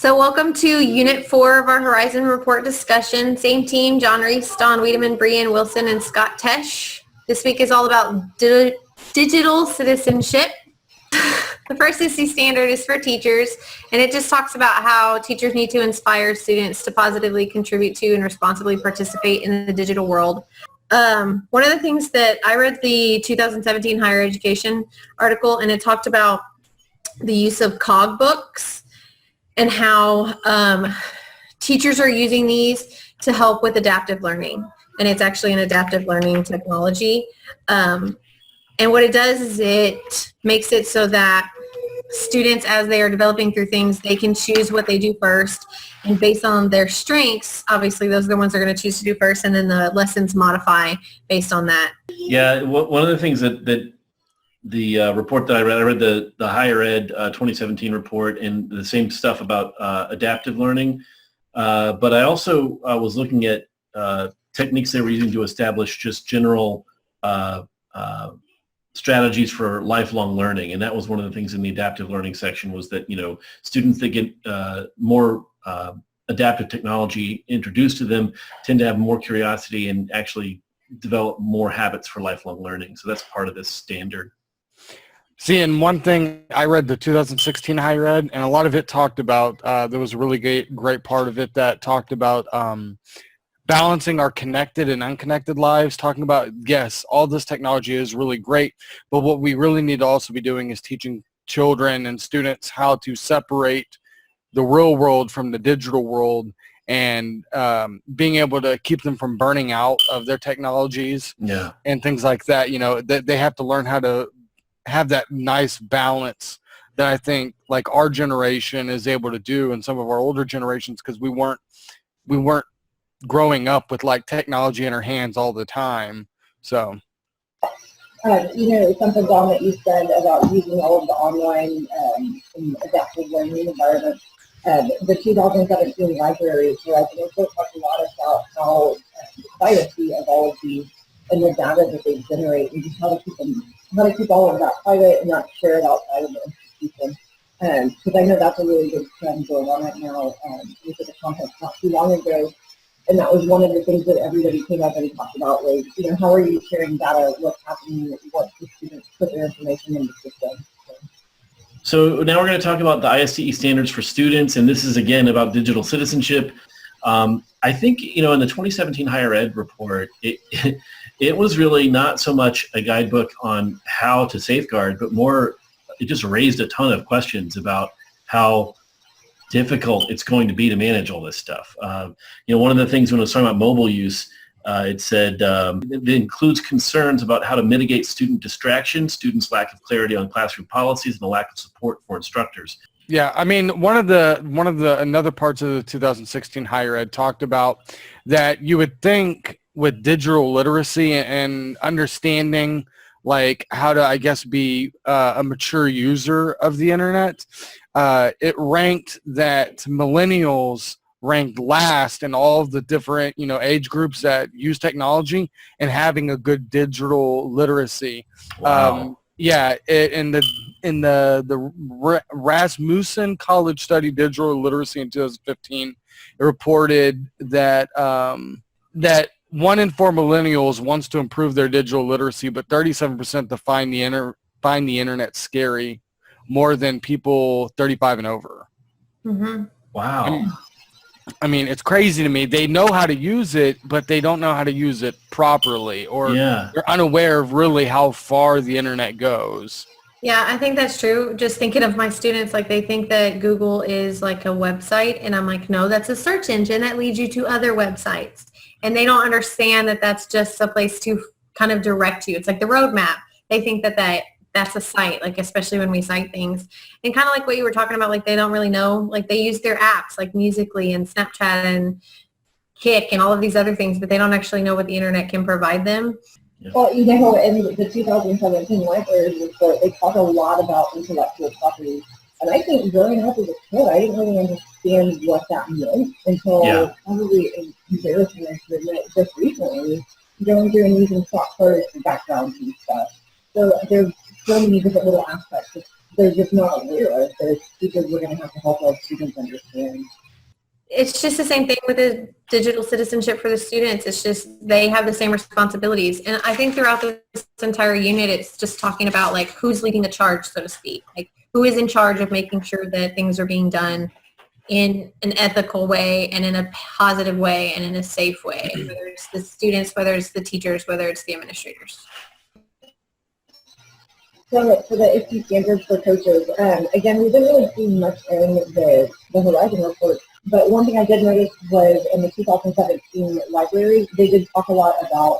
So welcome to Unit 4 of our Horizon Report discussion. Same team, John Reese, Don Wiedemann, Brian Wilson, and Scott Tesh. This week is all about digital citizenship. The first ISTE standard is for teachers, and it just talks about how teachers need to inspire students to positively contribute to and responsibly participate in the digital world. One of the things that I read the 2017 higher education article, and it talked about the use of cog books and how teachers are using these to help with adaptive learning. And it's actually an adaptive learning technology. And what it does is it makes it so that students, as they are developing through things, they can choose what they do first. And based on their strengths, obviously those are the ones they're going to choose to do first, and then the lessons modify based on that. Yeah, one of the things that the report that I read the higher ed 2017 report, and the same stuff about adaptive learning. But I also was looking at techniques they were using to establish just general strategies for lifelong learning. And that was one of the things in the adaptive learning section, was that, students that get more adaptive technology introduced to them tend to have more curiosity and actually develop more habits for lifelong learning. So that's part of this standard. See, and one thing, I read the 2016 higher ed, and a lot of it talked about, there was a really great part of it that talked about balancing our connected and unconnected lives, talking about, yes, all this technology is really great, but what we really need to also be doing is teaching children and students how to separate the real world from the digital world, and being able to keep them from burning out of their technologies and things like that. They have to learn how to have that nice balance that I think like our generation is able to do, and some of our older generations, because we weren't growing up with like technology in our hands all the time. So something, Don, that you said about using all of the online and adaptive learning environment, the 2017 library Horizon report talked a lot about how the privacy of all of these and the data that they generate, and just how to keep all of that private and not share it outside of the institution. Because I know that's a really good trend going on right now with the content not too long ago. And that was one of the things that everybody came up and talked about was, how are you sharing data, what's happening, what the students put their information in the system. So now we're going to talk about the ISTE standards for students, and this is again about digital citizenship. I think, in the 2017 higher ed report, it was really not so much a guidebook on how to safeguard, but more, it just raised a ton of questions about how difficult it's going to be to manage all this stuff. One of the things when it was talking about mobile use, it said it includes concerns about how to mitigate student distraction, students' lack of clarity on classroom policies, and the lack of support for instructors. Yeah, I mean, one of the another parts of the 2016 higher ed talked about that you would think with digital literacy and understanding like how to, I guess, be a mature user of the internet, it ranked that millennials ranked last in all of the different, age groups that use technology and having a good digital literacy. Wow. In the Rasmussen College Study Digital Literacy in 2015, it reported that that 1 in 4 millennials wants to improve their digital literacy, but 37% find the internet scary, more than people 35 and over. Mm-hmm. Wow. I mean, it's crazy to me. They know how to use it, but they don't know how to use it properly, or they're unaware of really how far the internet goes. Yeah, I think that's true. Just thinking of my students, like they think that Google is like a website, and I'm like, no, that's a search engine that leads you to other websites. And they don't understand that that's just a place to kind of direct you. It's like the roadmap. They think that that's a site, like especially when we cite things. And kind of like what you were talking about, like they don't really know, like they use their apps like Musical.ly and Snapchat and Kik and all of these other things, but they don't actually know what the internet can provide them. Well, in the 2017 library report, they talk a lot about intellectual property. And I think growing up as a kid, I didn't really understand what that meant until probably in comparison, I should admit, just recently, going through and using software for backgrounds and stuff. So they're so many different little aspects that they're just not aware of. There's teachers we're going to have to help our students understand. It's just the same thing with the digital citizenship for the students. It's just they have the same responsibilities. And I think throughout this entire unit, it's just talking about like who's leading the charge, so to speak. Like who is in charge of making sure that things are being done in an ethical way and in a positive way and in a safe way, whether it's the students, whether it's the teachers, whether it's the administrators. So for the ISTE standards for coaches, again, we didn't really see much in the Horizon report, but one thing I did notice was in the 2017 library, they did talk a lot about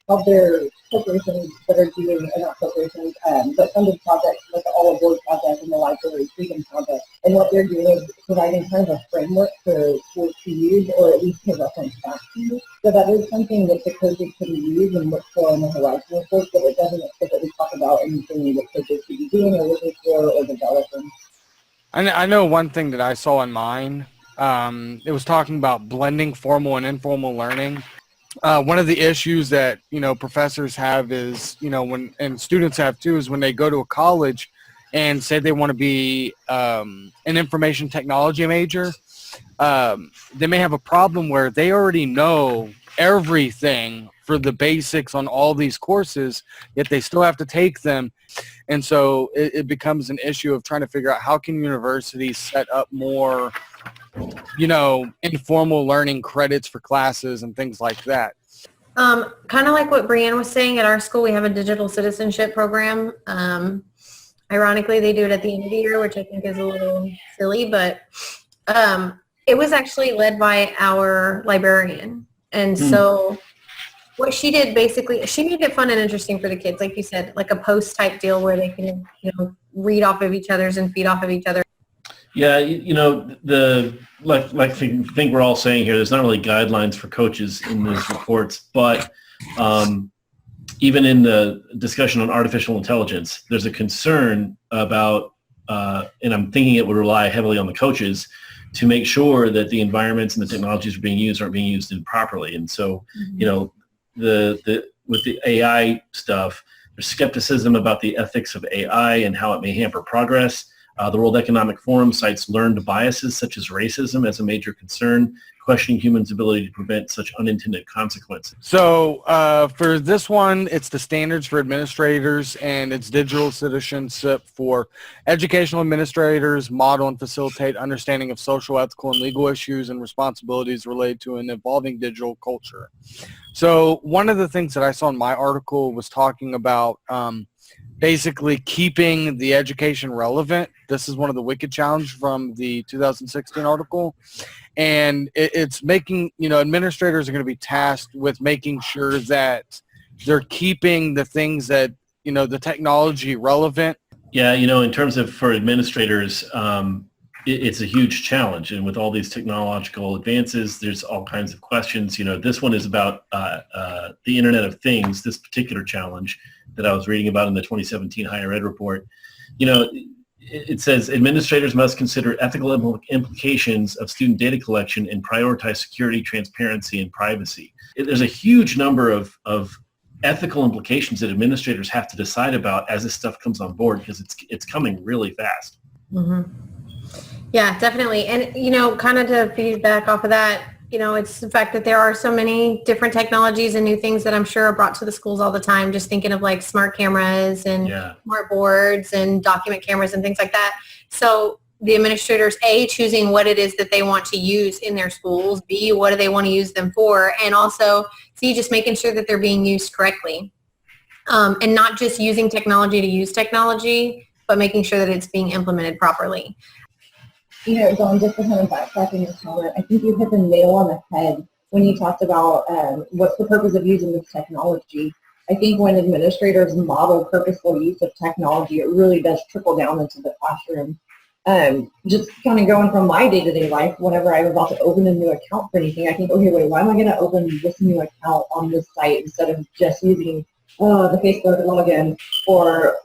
how their corporations that are doing, not corporations, but funded projects like the All Aboard project and the Library Freedom Project, and what they're doing is providing kind of a framework for schools to use, or at least to reference back to. So that is something that the coaches can use and look for in the Horizon report, but it doesn't explicitly talk about anything that coaches should be doing or looking for or developing. I know one thing that I saw in mine, it was talking about blending formal and informal learning. One of the issues that, professors have is, and students have too, is when they go to a college and say they want to be an information technology major, they may have a problem where they already know everything for the basics on all these courses, yet they still have to take them. And so it becomes an issue of trying to figure out how can universities set up more informal learning credits for classes and things like that. Kind of like what Brianne was saying, at our school we have a digital citizenship program. Ironically, they do it at the end of the year, which I think is a little silly, but it was actually led by our librarian. And so what she did basically, she made it fun and interesting for the kids, like you said, like a post type deal where they can, read off of each other's and feed off of each other. Yeah, I think we're all saying here, there's not really guidelines for coaches in these reports, but even in the discussion on artificial intelligence, there's a concern about, and I'm thinking it would rely heavily on the coaches to make sure that the environments and the technologies are being used aren't being used improperly. And so, with the AI stuff, there's skepticism about the ethics of AI and how it may hamper progress. The World Economic Forum cites learned biases such as racism as a major concern, questioning humans' ability to prevent such unintended consequences. So for this one, it's the standards for administrators, and it's digital citizenship for educational administrators, model and facilitate understanding of social, ethical, and legal issues and responsibilities related to an evolving digital culture. So one of the things that I saw in my article was talking about basically keeping the education relevant. This is one of the wicked challenge from the 2016 article. And it's making, administrators are going to be tasked with making sure that they're keeping the things that, the technology relevant. Yeah, in terms of for administrators, it's a huge challenge. And with all these technological advances, there's all kinds of questions. This one is about the Internet of Things, this particular challenge that I was reading about in the 2017 higher ed report. It says administrators must consider ethical implications of student data collection and prioritize security, transparency, and privacy. There's a huge number of ethical implications that administrators have to decide about as this stuff comes on board, because it's coming really fast. Mm-hmm. Yeah, definitely. And, kind of to feedback off of that, it's the fact that there are so many different technologies and new things that I'm sure are brought to the schools all the time, just thinking of like smart cameras and smart boards and document cameras and things like that. So the administrators, A, choosing what it is that they want to use in their schools, B, what do they want to use them for, and also C, just making sure that they're being used correctly. And not just using technology to use technology, but making sure that it's being implemented properly. Dawn, just to kind of backtrack in your comment, I think you hit the nail on the head when you talked about what's the purpose of using this technology. I think when administrators model purposeful use of technology, it really does trickle down into the classroom. Just kind of going from my day-to-day life, whenever I'm about to open a new account for anything, I think, okay, wait, why am I going to open this new account on this site instead of just using the Facebook login, or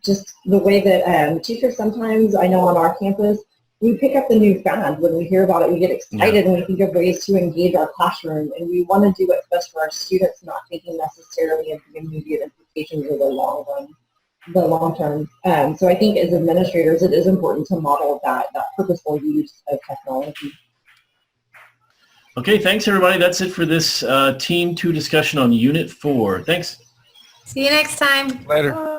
just the way that teachers sometimes, I know on our campus, we pick up the new fad. When we hear about it, we get excited and we think of ways to engage our classroom, and we want to do what's best for our students, not thinking necessarily of the immediate implications or the long run. the long term. So I think as administrators, it is important to model that purposeful use of technology. Okay, thanks everybody. That's it for this Team 2 discussion on Unit 4. Thanks. See you next time. Later.